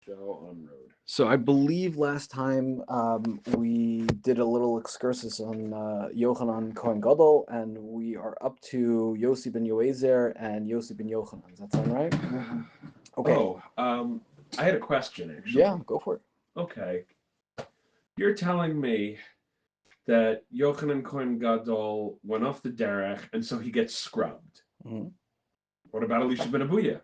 Show on road. So I believe last time we did a little excursus on Yohanan Kohen Gadol, and we are up to Yose ben Yoezer and Yose ben Yohanan. Does that sound right? Okay. Oh, I had a question actually. Yeah, go for it. Okay. You're telling me that Yohanan Kohen Gadol went off the derech, and so he gets scrubbed. Mm-hmm. What about Elisha ben Abuya?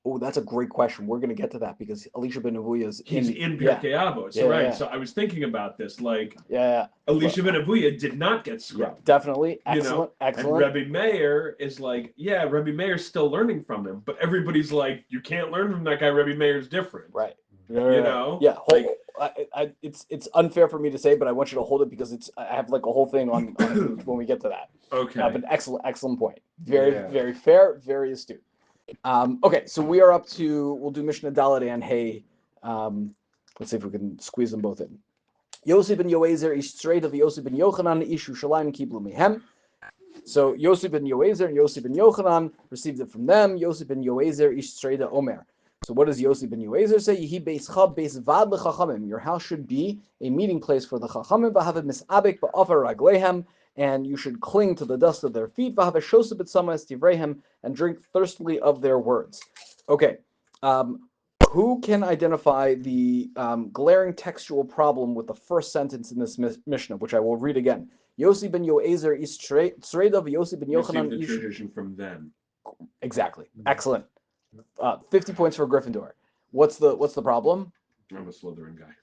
Oh, that's a great question. We're going to get to that because Elisha ben Abuya is He's in Pirkei Avot. So right. So I was thinking about this, like Elisha ben Abuya did not get scrubbed. Definitely. Excellent. Excellent. And Rebbe Meir is like, Rebbe Meir's still learning from him, but everybody's like, you can't learn from that guy. Rebbe Meir's different. Right. You know? Yeah. It's unfair for me to say, but I want you to hold it because I have like a whole thing on when we get to that. Okay. But excellent point. Very fair, very astute. Okay, so we are up to, we'll do Mishnah Dalet and Hey. Let's see if we can squeeze them both in. Yose ben Yoezer ish straight of Yose ben Yohanan ish Yerushalmi Kiblu mihem. So Yose ben Yoezer and Yose ben Yohanan received it from them. Yose ben Yoezer ish straight of Omer. So what does Yose ben Yoezer say? Yehi beis chab beis vad lechachamim. Your house should be a meeting place for the chachamim. V'havet misabek ba'afer raglehem. And you should cling to the dust of their feet, and drink thirstily of their words. Okay, who can identify the glaring textual problem with the first sentence in this Mishnah, which I will read again? Yose ben Yoezer is straight of Yose ben Yohanan. Received the tradition from them. Exactly. Excellent. 50 points for Gryffindor. What's the problem? I'm a Slytherin guy.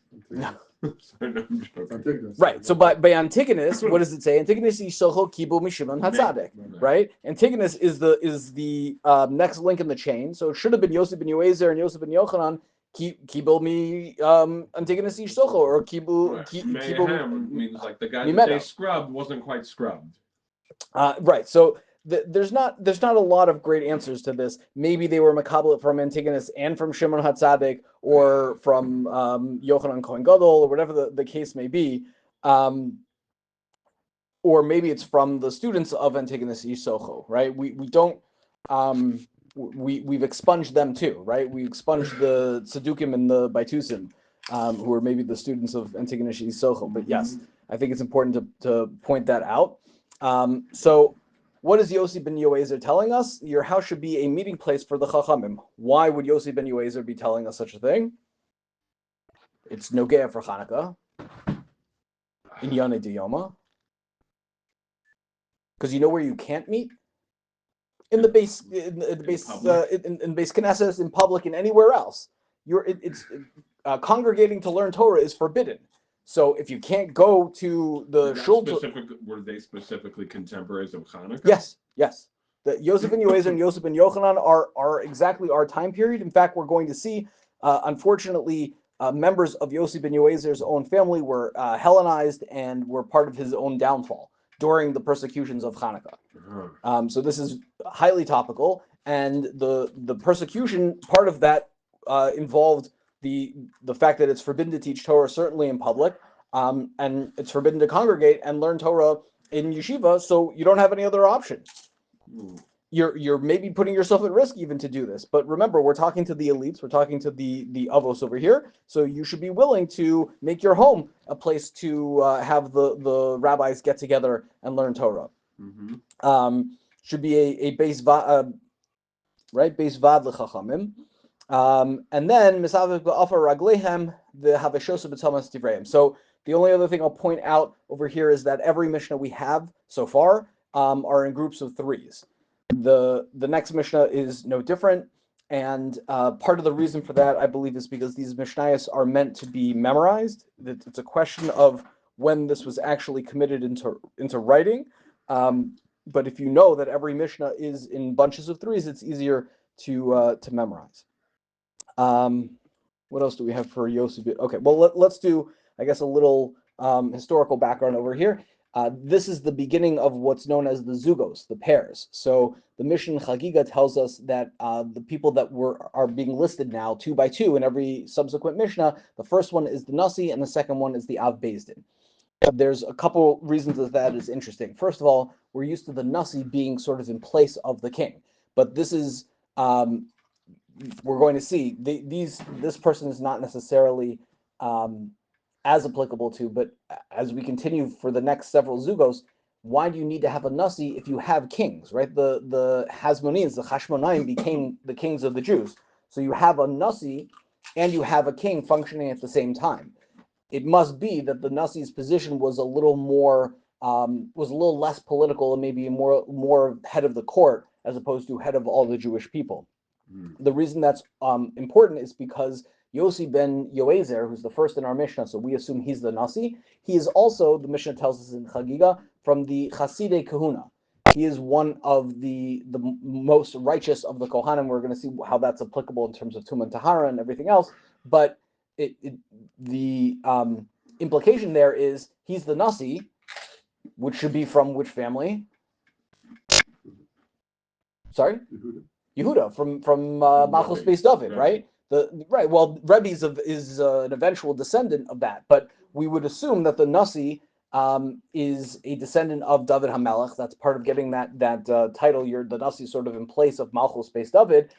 Right. So by Antigonus, what does it say? Antigonus Yishocho Kibu Mishimon Hatzadik. Right. Antigonus is the next link in the chain. So it should have been Yose ben Yoezer and Yose ben Yohanan Kibu mi Antigonus Yishocho or Kibu. Kibu means like the guy that they scrubbed wasn't quite scrubbed. Right. So there's not a lot of great answers to this. Maybe they were makabel from Antigonus and from Shimon HaTzadik or from Yohanan Kohen Gadol or whatever the case may be. Or maybe it's from the students of Antigonus Yisocho, right? We don't we've expunged them too, right? We expunged the Tzedukim and the Baitusim, who are maybe the students of Antigonus Yisocho. But yes, I think it's important to point that out. So what is Yose ben Yoezer telling us? Your house should be a meeting place for the Chachamim. Why would Yose ben Yoezer be telling us such a thing? It's Nogea for Hanukkah. In Yane Diyoma. Because you know where you can't meet? In the base Knesset, in public, and anywhere else. Congregating to learn Torah is forbidden. So if you can't go to the shul, were they specifically contemporaries of Hanukkah? Yes. The Yose ben Yoezer and Yose ben Yohanan are exactly our time period. In fact, we're going to see, unfortunately, members of Yose ben Yoezer's own family were Hellenized and were part of his own downfall during the persecutions of Hanukkah. So this is highly topical, and the persecution part of that involved the fact that it's forbidden to teach Torah, certainly in public, and it's forbidden to congregate and learn Torah in yeshiva, so you don't have any other option. You're maybe putting yourself at risk even to do this. But remember, we're talking to the elites, we're talking to the avos over here, so you should be willing to make your home a place to have the rabbis get together and learn Torah. Should be a beis vad, right? Beis vad l'chachamim. And then Misaviv ba'afar raglehem the haveshosa b'tamas divreim. So the only other thing I'll point out over here is that every Mishnah we have so far are in groups of threes. The next Mishnah is no different, and part of the reason for that, I believe, is because these Mishnayos are meant to be memorized. It's a question of when this was actually committed into writing. But if you know that every Mishnah is in bunches of threes, it's easier to memorize. What else do we have for Yose? Okay, well, let's do, I guess, a little historical background over here. This is the beginning of what's known as the zugos, the pairs. So the Mishnah Chagiga tells us that the people that are being listed now 2 by 2 in every subsequent Mishnah, the first one is the Nasi and the second one is the Av Beis Din. There's a couple reasons that is interesting. First of all, we're used to the Nasi being sort of in place of the king, but this is we're going to see this person is not necessarily as applicable to, but as we continue for the next several zugos, why do you need to have a nasi if you have kings, right? The Hasmoneans, the Hashmonaim became the kings of the Jews. So you have a nasi and you have a king functioning at the same time. It must be that the nasi's position was a little more, was a little less political and maybe more head of the court as opposed to head of all the Jewish people. The reason that's important is because Yose ben Yoezer, who's the first in our Mishnah, so we assume he's the Nasi. He is also, the Mishnah tells us in Chagiga, from the Chasidei Kahuna. He is one of the most righteous of the Kohanim. We're going to see how that's applicable in terms of Tumah and Tahara and everything else. But the implication there is he's the Nasi, which should be from which family? Sorry? Yehuda, from Malchus Beis David, right? Well, Rebbe is an eventual descendant of that, but we would assume that the Nasi is a descendant of David HaMelech. That's part of getting that title. The Nasi sort of in place of Malchus Beis David,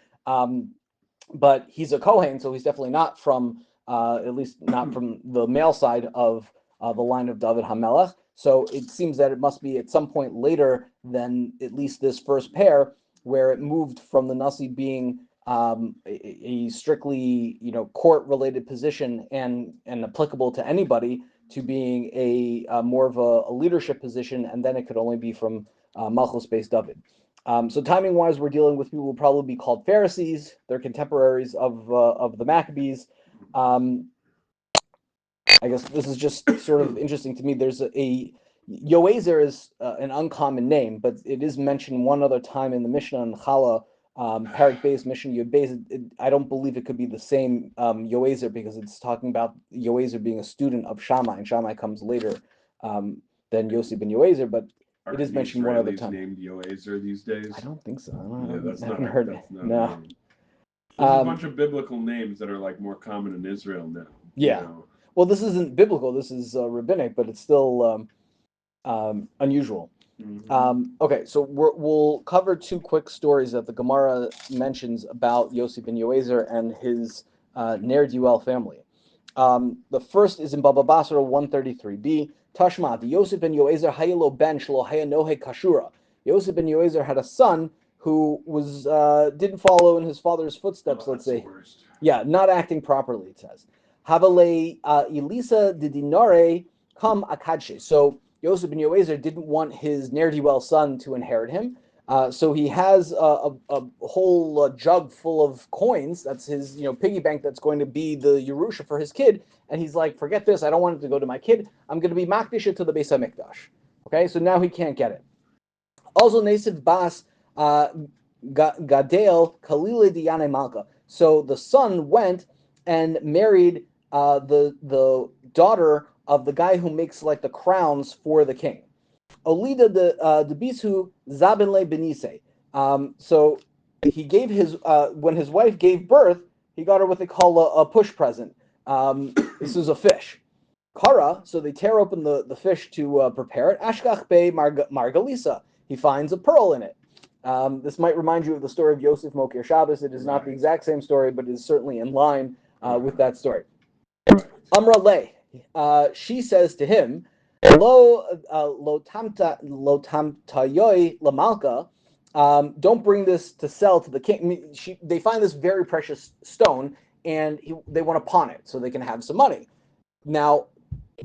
but he's a Kohen, so he's definitely not from, at least not from the male side of the line of David HaMelech. So it seems that it must be at some point later than at least this first pair, where it moved from the Nasi being a strictly court-related position and applicable to anybody to being a more of a leadership position, and then it could only be from Malchus Beis David. So timing-wise, we're dealing with people who will probably be called Pharisees. They're contemporaries of the Maccabees. I guess this is just sort of interesting to me. There's a Yoezer is an uncommon name, but it is mentioned one other time in the Mishnah and Chala, Parak Beis, Mishnah Yud Beis. I don't believe it could be the same Yoezer because it's talking about Yoezer being a student of Shammai, and Shammai comes later than Yose ben Yoezer, but it is mentioned one other time. Named Yoezer these days? I don't think so. I haven't heard it. No. There's a bunch of biblical names that are like more common in Israel now. Yeah. Well, this isn't biblical. This is rabbinic, but it's still unusual. Okay, so we'll cover two quick stories that the Gemara mentions about Yose ben Yoezer and his ne'er-do-well family. The first is in Baba Basra 133b. Tashma, the Yose ben Yoezer hayelo ben shelo haya nohe kashura. Yose ben Yoezer had a son who was didn't follow in his father's footsteps. Let's say, not acting properly. It says, Havale Elisa de dinare kam akadshe. So Yose ben Yoezer didn't want his ne'er-do-well son to inherit him. So he has a whole jug full of coins. That's his piggy bank that's going to be the Yerusha for his kid. And he's like, forget this. I don't want it to go to my kid. I'm going to be makdish to the Beis HaMikdash. Okay, so now he can't get it. Also, Nesiv Bas Gadel Kalile Diane Malka. So the son went and married the daughter of the guy who makes like the crowns for the king. Olida de bisu zabenle benise. So he gave his when his wife gave birth, he got her what they call a push present. This is a fish. Kara, so they tear open the fish to prepare it. Ashkach be margalisa. He finds a pearl in it. This might remind you of the story of Yosef Mokir Shabbos. It is not the exact same story, but it is certainly in line with that story. Amra Le, she says to him, Lo tamtayoy lamalka. Don't bring this to sell to the king. I mean, they find this very precious stone, and they want to pawn it so they can have some money. Now,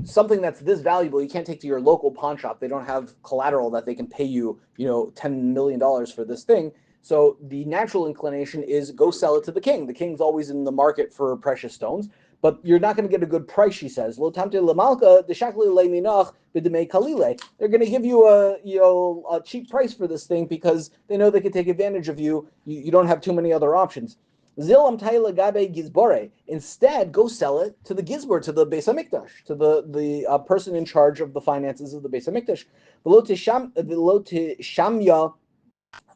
something that's this valuable, you can't take to your local pawn shop. They don't have collateral that they can pay you, $10 million for this thing. So the natural inclination is go sell it to the king. The king's always in the market for precious stones, but you're not going to get a good price, she says. Lo tamte lamalka deshakli leiminach b'demei kalile. They're going to give you a cheap price for this thing because they know they can take advantage of you. You don't have too many other options. Zil amtayla gabe gizbore. Instead, go sell it to the gizbor, to the Beis HaMikdash, to the person in charge of the finances of the Beis HaMikdash. V'lo tishamya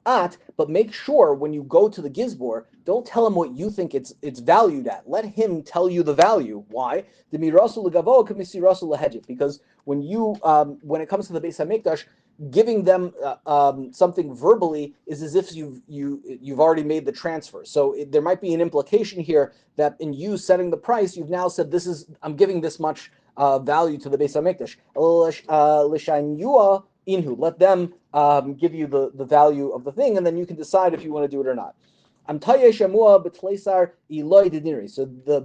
but make sure when you go to the gizbor, don't tell him what you think it's valued at. Let him tell you the value. Why? Because when you when it comes to the Beis Hamikdash, giving them something verbally is as if you've already made the transfer. So there might be an implication here that in you setting the price, you've now said I'm giving this much value to the Beis Hamikdash. L'shanyua inhu. Let them give you the value of the thing, and then you can decide if you want to do it or not. So the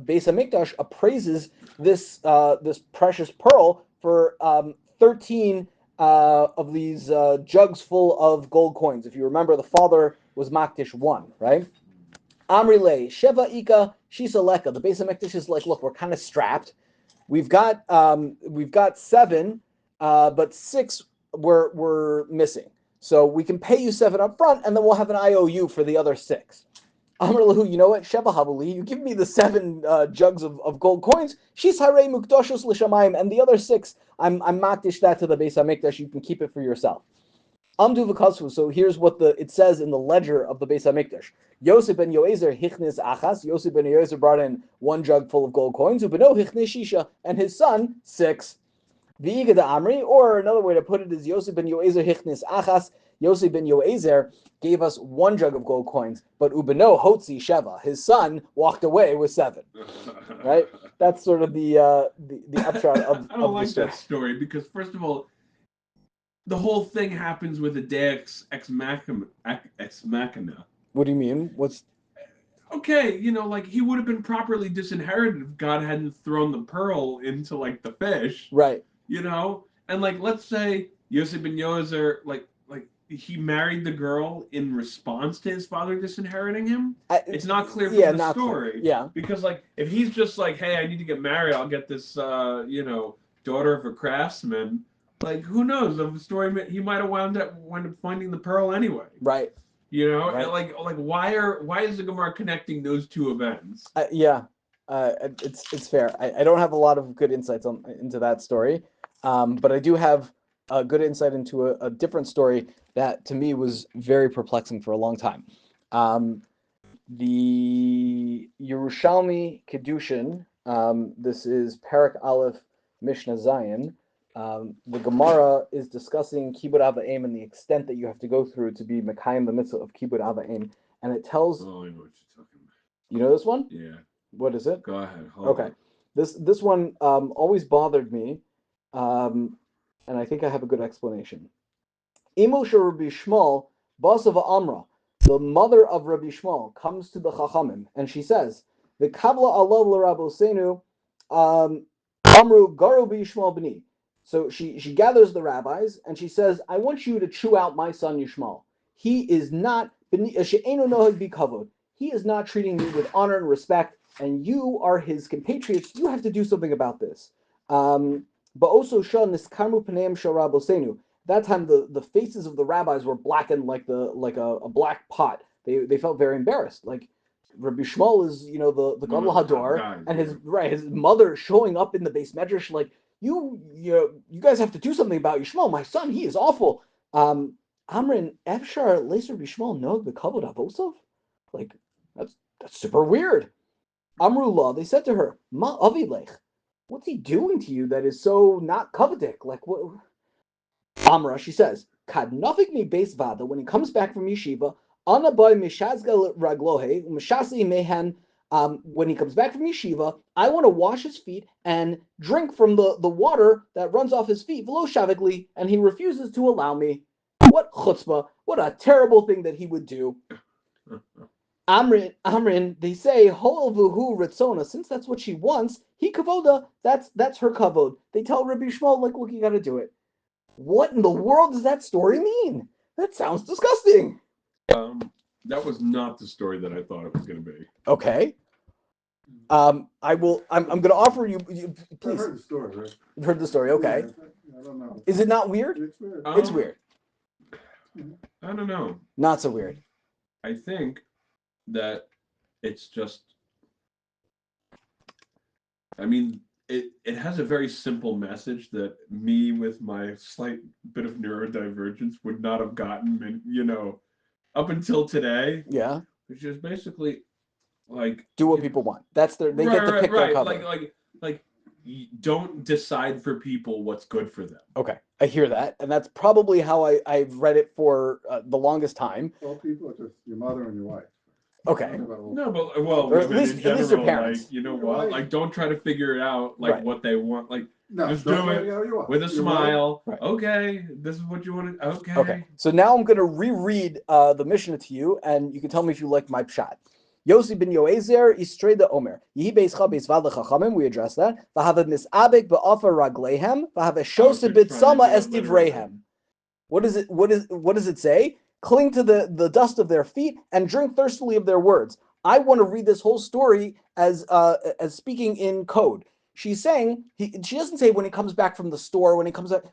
Beis Hamikdash appraises this precious pearl for 13 of these jugs full of gold coins. If you remember, the father was makdish 1, right? Amrile sheva ika shisa leka. The Beis Hamikdash is like, look, we're kind of strapped. We've got 7, but 6 we're missing. So we can pay you 7 up front, and then we'll have an IOU for the other 6. Amar lahu, you know what? Sheva havuli, you give me the 7 jugs of gold coins. Shis harei mukdoshos l'shamayim, and the other 6, I'm makdish that to the Beis Hamikdash. You can keep it for yourself. Amdu v'kasvu. So here's what it says in the ledger of the Beis Hamikdash. Yose ben Yoezer hichnis achas. Yose ben Yoezer brought in 1 jug full of gold coins. Ubeno hichnis shisha, and his son 6. V'iga da amri, or another way to put it is Yose ben Yoezer hichnis achas. Yose ben Yoezer gave us 1 jug of gold coins, but Ubeno hotzi sheva. His son walked away with 7. Right? That's sort of the upshot of. I don't like that story because, first of all, the whole thing happens with a deus ex machina. What do you mean? Okay, like he would have been properly disinherited if God hadn't thrown the pearl into like the fish. Right. And like let's say Yose ben Yoezer like he married the girl in response to his father disinheriting him. It's not clear from the story. Clear. Yeah. Because like if he's just like, hey, I need to get married, I'll get this daughter of a craftsman. Like who knows? The story he might have wound up finding the pearl anyway. Right. Right. Like why is the Gemara connecting those 2 events? It's fair. I don't have a lot of good insights into that story, but I do have a good insight into a different story that to me was very perplexing for a long time. The Yerushalmi Kiddushin. This is Perek Aleph Mishnah Zayin. The Gemara is discussing Kibbud Av V'Em and the extent that you have to go through to be Mekayim the mitzvah of Kibbud Av V'Em, and it tells. Oh, I know what you're talking about. You know this one? Yeah. What is it? Go ahead. Okay. This one always bothered me, and I think I have a good explanation. Imosha Rabbi Shmuel, boss of Amra, the mother of Rabbi Shmuel, comes to the Chachamim and she says, "The Kabla Allah l'Rabosenu, Amru Garu B'Yishmael B'ni." So she gathers the rabbis and she says, "I want you to chew out my son Yishmael. He is not she'enu nohag b'kavod. He is not treating me with honor and respect, and you are his compatriots. You have to do something about this." But also shah niskarmu pneim shel Rabosenu. That time the faces of the rabbis were blackened like a black pot. They felt very embarrassed. Like Rabbi Shmuel is the Gadol Hador, and his mother showing up in the Beis Medrash like you guys have to do something about Yishmael. My son, he is awful. Amrin Efshar Leis Rabbi Shmuel no the Kavod Avosov. Like that's super weird. Amrullah, they said to her, Ma Avilech, what's he doing to you that is so not covetic? Like what? Amra, she says, Kad nafik mi beis vada, when he comes back from yeshiva, anaboy mishazga raglohe, mishasi mehen, when he comes back from yeshiva, I want to wash his feet and drink from the water that runs off his feet, v'lo shavigli, and he refuses to allow me. What chutzpah, what a terrible thing that he would do. Amrin, they say, Ho'el v'hu ritzona, since that's what she wants, he kavoda, that's her kavod. They tell Rabbi Shmuel, like, look, you got to do it. What in the world does that story mean? That sounds disgusting. That was not the story that I thought it was going to be. Okay. I'm going to offer you. Please. I've heard the story, right? You've heard the story. Okay. Yeah, I don't know. Is it not weird? It's weird. It's weird. I don't know. Not so weird. I think that it's just. I mean, it has a very simple message that me with my slight bit of neurodivergence would not have gotten. And up until today, Yeah. which is basically like Do what people want. That's they get to pick their cover. Like don't decide for people what's good for them. Okay, I hear that, and that's probably how I've read it for the longest time. All people are just your mother and your wife. Okay. No, but well, Or at women least- in general, at least your parents. like, you know what? Like, don't try to figure it out like Right. what they want. Like, No, just don't do tell it me how you are. with a Your smile. Right. Okay, this is what you want to. Okay. Okay. So now I'm going to reread the Mishnah to you, and you can tell me if you like my pshat. Yose ben Yoezer istreda omer. Yehi beischa beisvad lechachamim. We addressed that. V'hava misabek ba'ofer raglehem. V'hava shose so bit trying to sama do it es literally. divrehem. What is it? What does it say? Cling to the dust of their feet and drink thirstily of their words. I want to read this whole story as speaking in code. She's saying she doesn't say when he comes back from the store, when he comes back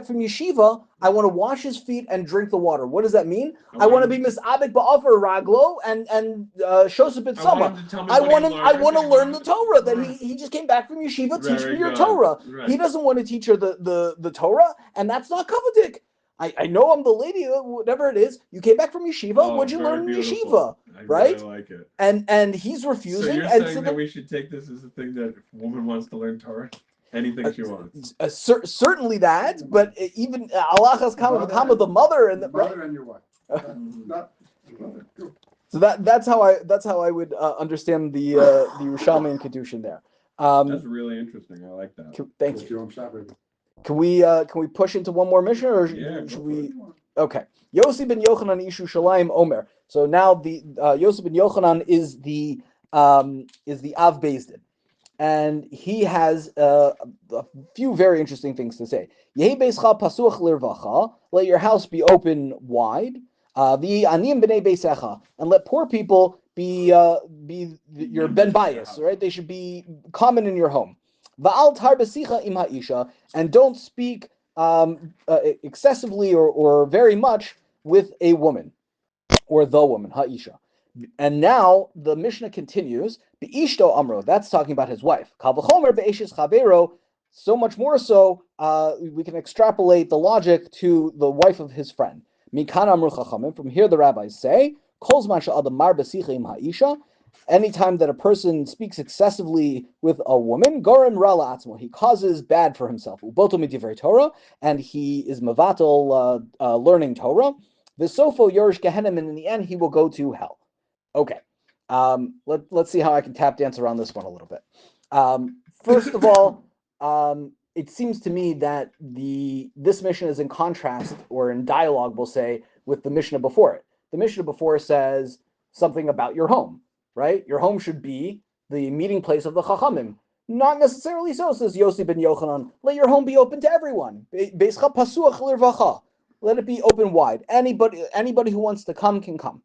from yeshiva, I want to wash his feet and drink the water. What does that mean? I want to be misabek ba'afer raglo and shosabit sama. I want to learn the Torah. That he just came back from yeshiva. Teach Very me your good. Torah. Right. He doesn't want to teach her the Torah, and that's not kavadik. I know I'm the lady, whatever it is. You came back from yeshiva. What'd you very learn in beautiful. yeshiva? I Right? really like it. And he's So refusing. you're and saying so that we should take this as a thing that if a woman wants to learn Torah, anything she wants. Certainly that, but even Allah has come with the mother and the right? mother and your wife. Not the mother. So that's how I would understand the Yerushalmi Kiddushin there. That's really interesting. I like that. Thank What's you. your own shot, baby? Can we push into one more Mishnah, or Yeah, should Go we? for it. Okay. Yose ben Yohanan ishu shalayim omer. So now the Yose ben Yohanan is the Av Beis Din, and he has a few very interesting things to say. Yehi beischa pasuach lirvacha. Let your house be open wide. The anim b'nei beisecha, and let poor people be your ben bias, right? They should be common in your home. Va'al tar besicha im ha'isha, and don't speak excessively or very much with a woman or the woman, ha'isha. And now the Mishnah continues, Be'ishto amro, that's talking about his wife. Kal v'chomer be'eshes chavero, so much more so, we can extrapolate the logic to the wife of his friend. Mikan amru chachamim, from here the rabbis say, Kol zman she'adam mar b'sicha im ha'isha, anytime that a person speaks excessively with a woman, gorim ra la'atzmo, he causes bad for himself. Uboto midivrei Torah, and he is mavatal learning Torah. V'sofo yorish gehenim, and in the end he will go to hell. Okay, let's see how I can tap dance around this one a little bit. First of all, it seems to me that this Mishnah is in contrast, or in dialogue, we'll say, with the Mishnah before it. The Mishnah before says something about your home, right? Your home should be the meeting place of the Chachamim. Not necessarily so, says Yose ben Yohanan. Let your home be open to everyone. Beischa pasuach lirvacha. Let it be open wide. Anybody who wants to come can come.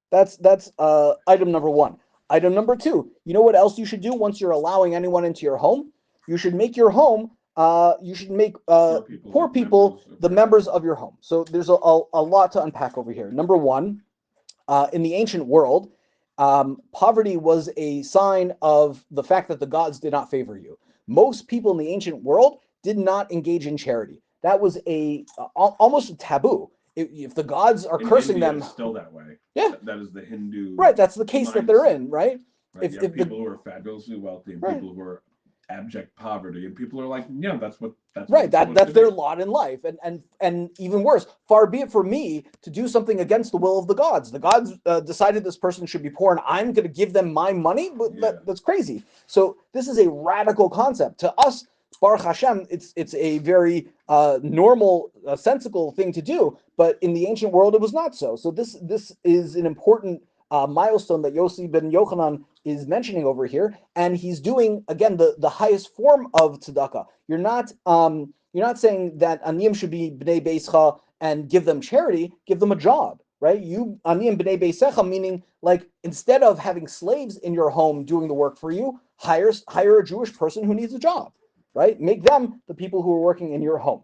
That's item number one. Item number two, you know what else you should do once you're allowing anyone into your home? You should make your home, you should make poor people the members of your home. So there's a lot to unpack over here. Number one, in the ancient world, poverty was a sign of the fact that the gods did not favor you. Most people in the ancient world did not engage in charity. That was almost a taboo. If the gods are cursing India, them, it's still that way. Yeah, that is the Hindu. Right, that's the case that they're in, right? Right? If people who are fabulously wealthy and people who are abject poverty, and people are like, yeah, that's right. That's their lot in life, and even worse, far be it for me to do something against the will of the gods. The gods decided this person should be poor, and I'm going to give them my money. But that's crazy. So this is a radical concept to us. Baruch Hashem, it's a very normal, sensical thing to do, but in the ancient world, it was not so. So this is an important milestone that Yose ben Yohanan is mentioning over here, and he's doing again the highest form of tzedakah. You're not saying that aniyim should be bnei beischa and give them charity, give them a job, right? You aniyim bnei beisecha, meaning like instead of having slaves in your home doing the work for you, hire a Jewish person who needs a job. Right? Make them the people who are working in your home.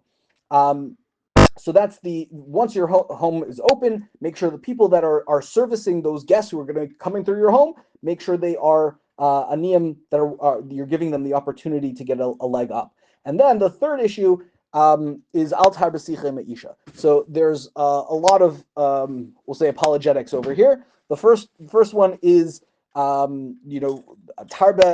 So that's once your home is open, make sure the people that are servicing those guests who are going to be coming through your home, make sure they are aniyim that you're giving them the opportunity to get a leg up. And then the third issue, is al tar b'sicha me'isha. So there's a lot of we'll say apologetics over here. The first one is tarba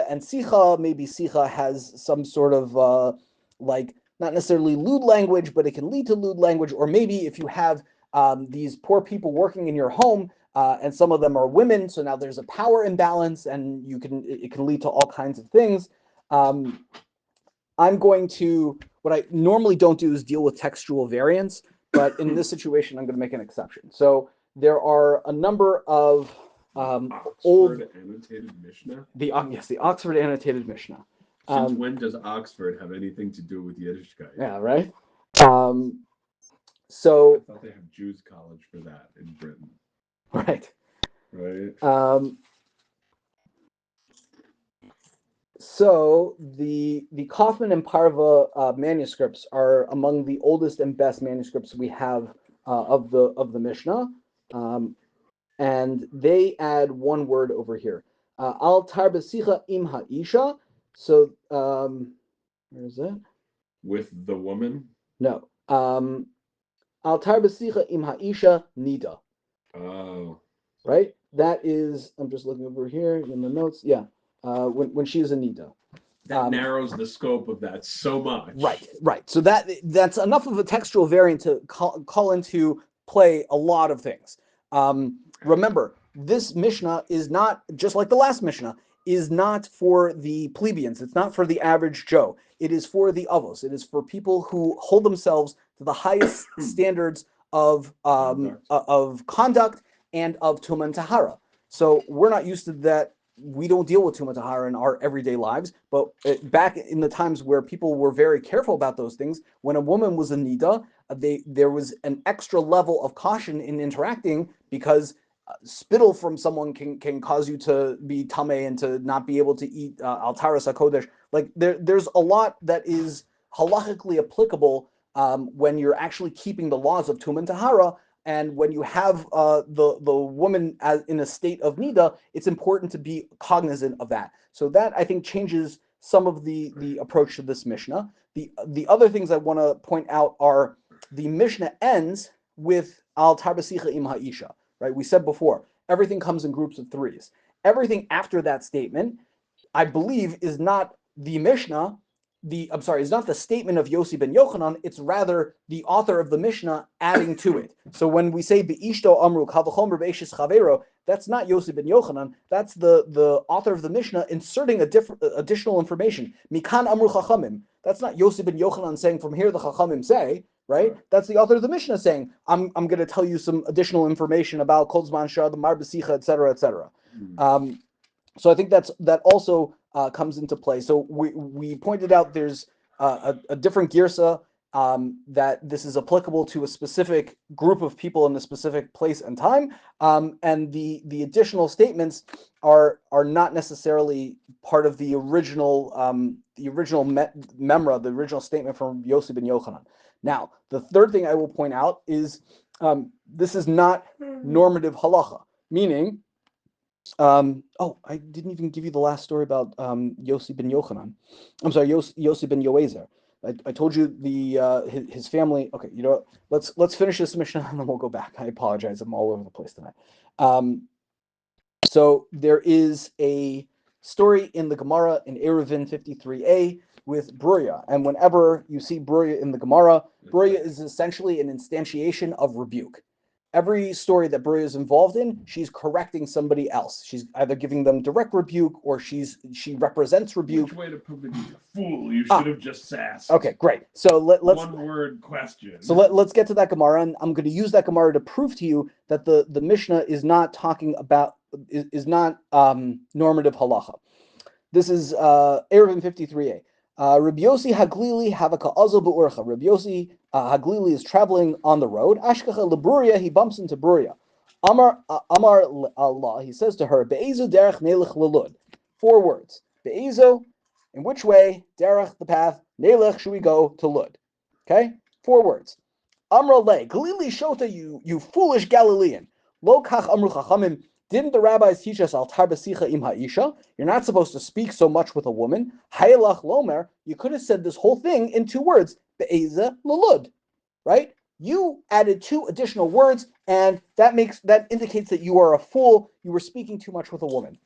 and sicha. Maybe sicha has some sort of like not necessarily lewd language, but it can lead to lewd language. Or maybe if you have these poor people working in your home, and some of them are women, so now there's a power imbalance, and it can lead to all kinds of things. I'm going to, what I normally don't do is deal with textual variants, but in this situation, I'm going to make an exception. So there are a number of Oxford annotated Mishnah. The Oxford annotated Mishnah. Since when does Oxford have anything to do with Yiddishkeit? Yeah, right. So I thought they have Jews college for that in Britain. Right. Right. So the Kaufman and Parva manuscripts are among the oldest and best manuscripts we have of the Mishnah, and they add one word over here, al tar b'sicha im ha'isha. So where is it? With the woman? No. Al tar b'sicha im ha'isha nida. Oh. Right. That is. I'm just looking over here in the notes. Yeah. When she is a nida. That narrows the scope of that so much. Right. So that's enough of a textual variant to call into play a lot of things. Remember, this Mishnah is not, just like the last Mishnah, is not for the plebeians. It's not for the average Joe. It is for the avos. It is for people who hold themselves to the highest standards of conduct and of Tumah and Tahara. So we're not used to that. We don't deal with Tumah Tahara in our everyday lives, but back in the times where people were very careful about those things, when a woman was a nida, there was an extra level of caution in interacting, because spittle from someone can cause you to be tameh and to not be able to eat altaras hakodesh. Like there's a lot that is halachically applicable when you're actually keeping the laws of Tumah and Tahara. And when you have the woman in a state of nida, it's important to be cognizant of that. So that, I think, changes some of the approach to this Mishnah. The other things I want to point out are the Mishnah ends with al tar b'sicha im ha'isha. Right? We said before, everything comes in groups of threes. Everything after that statement, I believe, is not the Mishnah. It's not the statement of Yose ben Yohanan. It's rather the author of the Mishnah adding to it. So when we say be'ishto amru kavachomer be'eshis chavero, that's not Yose ben Yohanan. That's the author of the Mishnah inserting additional information. Mikan amru chachamim. That's not Yose ben Yohanan saying, from here the chachamim say. Right? That's the author of the Mishnah saying, I'm going to tell you some additional information about Kol Zman Shah, the Mar B'sicha, etc., etc. So I think that also comes into play. So we pointed out there's a different girsa, that this is applicable to a specific group of people in a specific place and time, and the additional statements are not necessarily part of the original memra, the original statement from Yose ben Yohanan. Now, the third thing I will point out is this is not normative halacha, meaning. I didn't even give you the last story about Yose ben Yohanan. I'm sorry, Yose ben Yoezer. I told you his family. Okay, you know what? Let's finish this Mishnah and then we'll go back. I apologize. I'm all over the place tonight. So there is a story in the Gemara in Eruvin 53a with Bruya, and whenever you see Bruya in the Gemara, Bruya is essentially an instantiation of rebuke. Every story that Bruya is involved in, she's correcting somebody else. She's either giving them direct rebuke or she represents rebuke. Which way to prove that he's a fool? You should have just asked. Okay, great. So let's one word question. So let's get to that Gemara, and I'm going to use that Gemara to prove to you that the Mishnah is not talking about is not normative halacha. This is Eruvin 53a. Rabbi Yossi Haglili Havaka Azo Be'urcha. Rabbi Yossi Haglili is traveling on the road. Ashkacha Leburia, he bumps into Buria. Amar Allah, he says to her, Be'ezo derech nelech lelud. 4 words. Be'ezo, in which way, derech, the path, nelech, should we go to Lud? Okay? 4 words. Amra le, Galili shota, you foolish Galilean. Lo kach amru chachamim, Didn't the rabbis teach us al tarbasicha im ha'isha? You're not supposed to speak so much with a woman. Hayelach lomer. You could have said this whole thing in 2 words. Be'eza lalud, right? You added 2 additional words, and that indicates that you are a fool. You were speaking too much with a woman.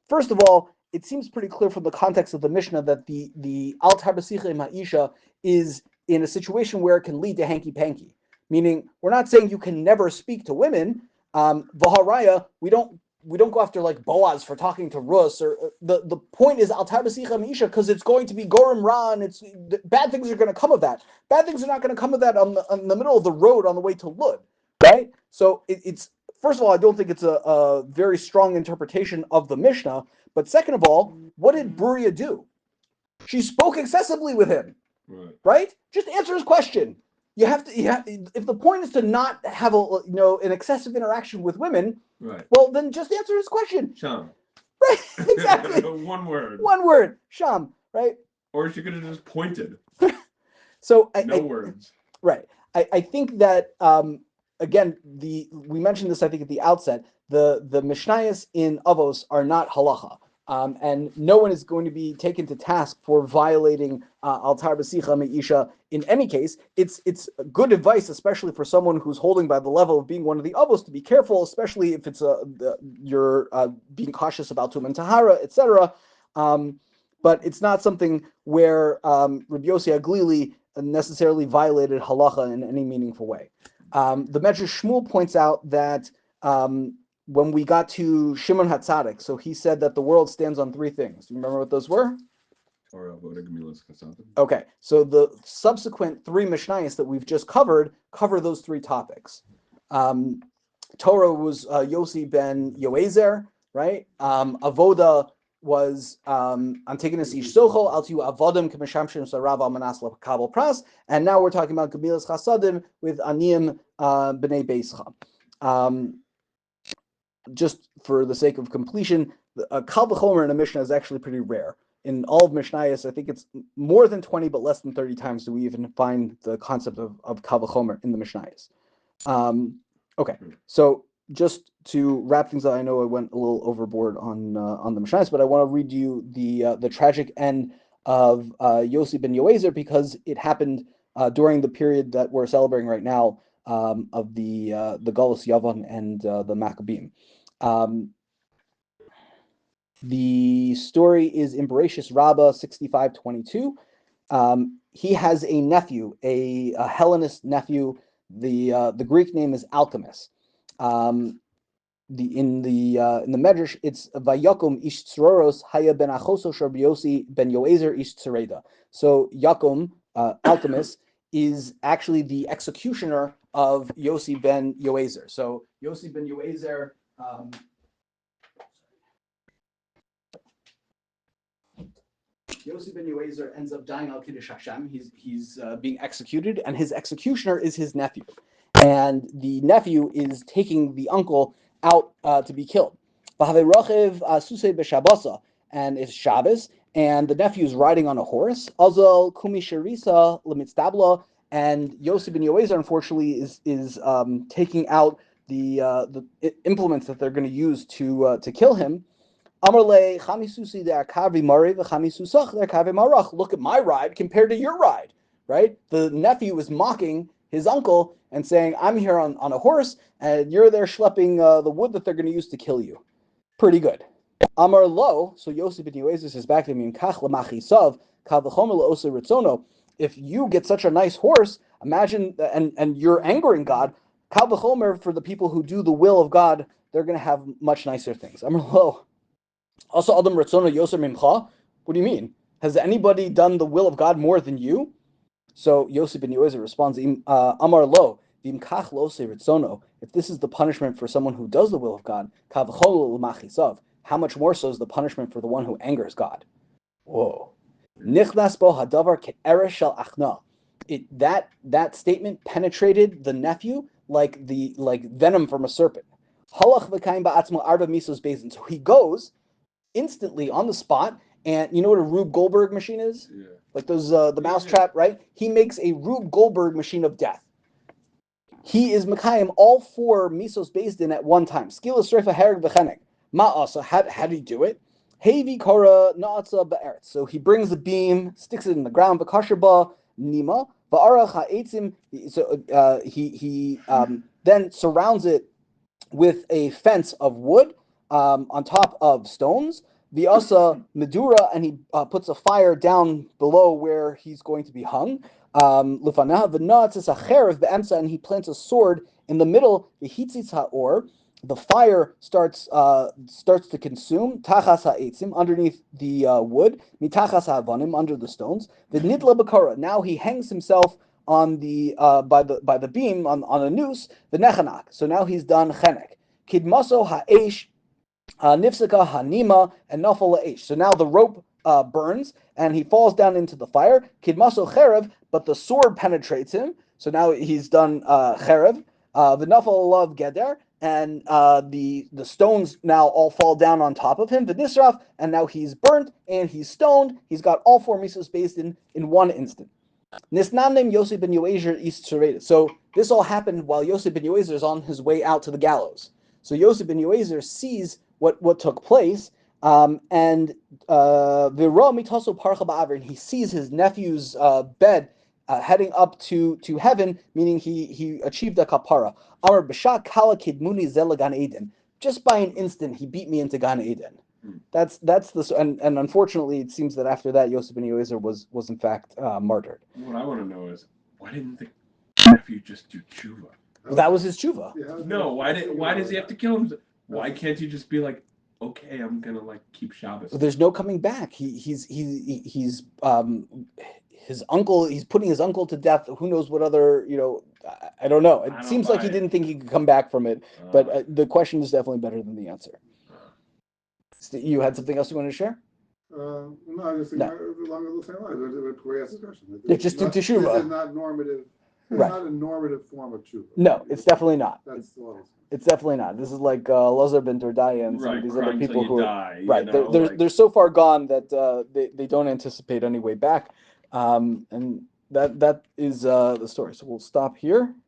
First of all, it seems pretty clear from the context of the Mishnah that the al tarbasicha im ha'isha is in a situation where it can lead to hanky-panky. Meaning, we're not saying you can never speak to women. V'haraya, we don't go after like Boaz for talking to Rus, or the point is al tarbasicha misha because it's going to be gorim ra, and bad things are going to come of that. Bad things are not going to come of that on the middle of the road on the way to Lud, right? So it's first of all, I don't think it's a very strong interpretation of the Mishnah. But second of all, what did Bruria do? She spoke excessively with him, right? Just answer his question. You have to. If the point is to not have an excessive interaction with women, right? Well, then just answer his question. Sham. Right. Exactly. One word. One word. Sham. Right. Or she could have just pointed. So no words. Right. I think that again we mentioned this I think at the outset. The Mishnayos in Avos are not halacha. And no one is going to be taken to task for violating al tarbasicha meisha. In any case, it's good advice, especially for someone who's holding by the level of being one of the avos, to be careful, especially if it's you're being cautious about tum and tahara, etc. But it's not something where Rabbi Yose Aglili necessarily violated halacha in any meaningful way. The Medrash Shmuel points out that when we got to Shimon HaTzadik, so he said that the world stands on 3 things. Do you remember what those were? Okay, so the subsequent 3 Mishnayos that we've just cover those 3 topics. Torah was Yose ben Yoezer, right? Avoda was Antigonus ish sochol altiu avodim k'mishamshim sarav almanas lekabel pras, and now we're talking about Gemilas Chasadim with Aniyim b'nei Beischa. Just for the sake of completion, Kal V'chomer in a Mishnah is actually pretty rare. In all of Mishnayos, I think it's more than 20, but less than 30 times do we even find the concept of Kal V'chomer in the Mishnayos. Okay, so just to wrap things up, I know I went a little overboard on the Mishnayos, but I want to read you the tragic end of Yose ben Yoezer because it happened during the period that we're celebrating right now of the Galus Yavan and the Maccabeim. The story is in Bereshis Rabbah 65:22. He has a nephew, a Hellenist nephew. The Greek name is Alchemist. In the Medrash, it's Vayakum ish Tzroros Haya ben Achoso Shar Yosi ben Yoezer ish Tzereda. So Yakum, Alchemist, is actually the executioner of Yose ben Yoezer. So Yose ben Yoezer. Yose ben Yoezer ends up dying al Kiddush Hashem. He's being executed, and his executioner is his nephew. And the nephew is taking the uncle out to be killed. And it's Shabbos, and the nephew is riding on a horse. Azal kumi sharisa lemitztabla, and Yose ben Yoezer unfortunately is taking out the implements that they're going to use to kill him. Amarle chamisusi de'akavi mari v'chamisusach de'akavi marach. Look at my ride compared to your ride, right? The nephew is mocking his uncle and saying, I'm here on a horse, and you're there schlepping the wood that they're going to use to kill you. Pretty good. Amar lo, so Yose ben Yoezer says back to him, Kach l'machisav, kal v'chomer l'osei ritzono. If you get such a nice horse, imagine, and you're angering God, kal v'chomer, for the people who do the will of God, they're going to have much nicer things. Amar lo. Also, Adam Ratzono Yoser Mimcha. What do you mean? Has anybody done the will of God more than you? So Yose ben Yoezer responds, Amar lo, v'imkach lo'osei ritzono. If this is the punishment for someone who does the will of God, kavchol l'machisav, how much more so is the punishment for the one who angers God? Whoa. Nichnas bo hadavar ke'eresh shel achna. That statement penetrated the nephew like venom from a serpent. Halach v'kaim ba'atzmo arba misos bezin. So he goes instantly on the spot, and you know what a Rube Goldberg machine is? Yeah. Like those the mousetrap, right? He makes a Rube Goldberg machine of death. he is Mekayim all 4 misos based in at one time. Skila Srefa Hereg V'chenek. Ma'asa, how did he do it? Hevi Kora Na'atza Ba'eretz. So he brings the beam, sticks it in the ground, V'kasher Ba Nima, V'arach Ha'etzim. So he then surrounds it with a fence of wood on top of stones. V'asa Medura, and he puts a fire down below where he's going to be hung. Lefanav v'na'atzis hacherev be'emsa, and he plants a sword in the middle. V'hitzitz ha'or, the fire starts to consume tachas ha'etzim, underneath the wood, mitachas ha'avanim, under the stones. V'nitla b'kara, now he hangs himself on the by the beam on a noose. V'nechanak, so now he's done chenek. Kidmaso ha'esh nifsaka hanima and nafal ha'esh. So now the rope burns and he falls down into the fire. Kidmaso cherev, but the sword penetrates him. So now he's done cherev. V'nafal alav geder, and the stones now all fall down on top of him. V'nisraf, and now he's burnt and he's stoned. He's got all 4 misos based in one instant. Nisnanim Yose ben Yoezer East Seredet. So this all happened while Yose ben Yoezer is on his way out to the gallows. So Yose ben Yoezer sees what took place, and V'ra mitaso parcha ba'aver, and he sees his nephew's bed heading up to heaven, meaning he achieved a kapara. Amar b'shak kala kidmuni zel gan Eden. Just by an instant, he beat me into Gan Eden. That's the and unfortunately, it seems that after that, Yose ben Yoezer was in fact martyred. What I want to know is, why didn't the nephew just do tshuva? Well, that was his tshuva. Yeah, No, why does he have to kill him? Why can't he just be like, okay, I'm gonna keep Shabbos? There's no coming back. He's his uncle. He's putting his uncle to death. Who knows what other I don't know. It seems like he didn't think he could come back from it. But the question is definitely better than the answer. You had something else you wanted to share? No, I just think along the same lines. We asked this question. Yeah, just do teshuva. This is not normative. It's Right. not a normative form of tshuva. No, it's definitely not. That's the level. It's definitely not. This is like Lozer ben Tordaya and some of these other people who die, right. They're so far gone that they don't anticipate any way back, and that is the story. So we'll stop here.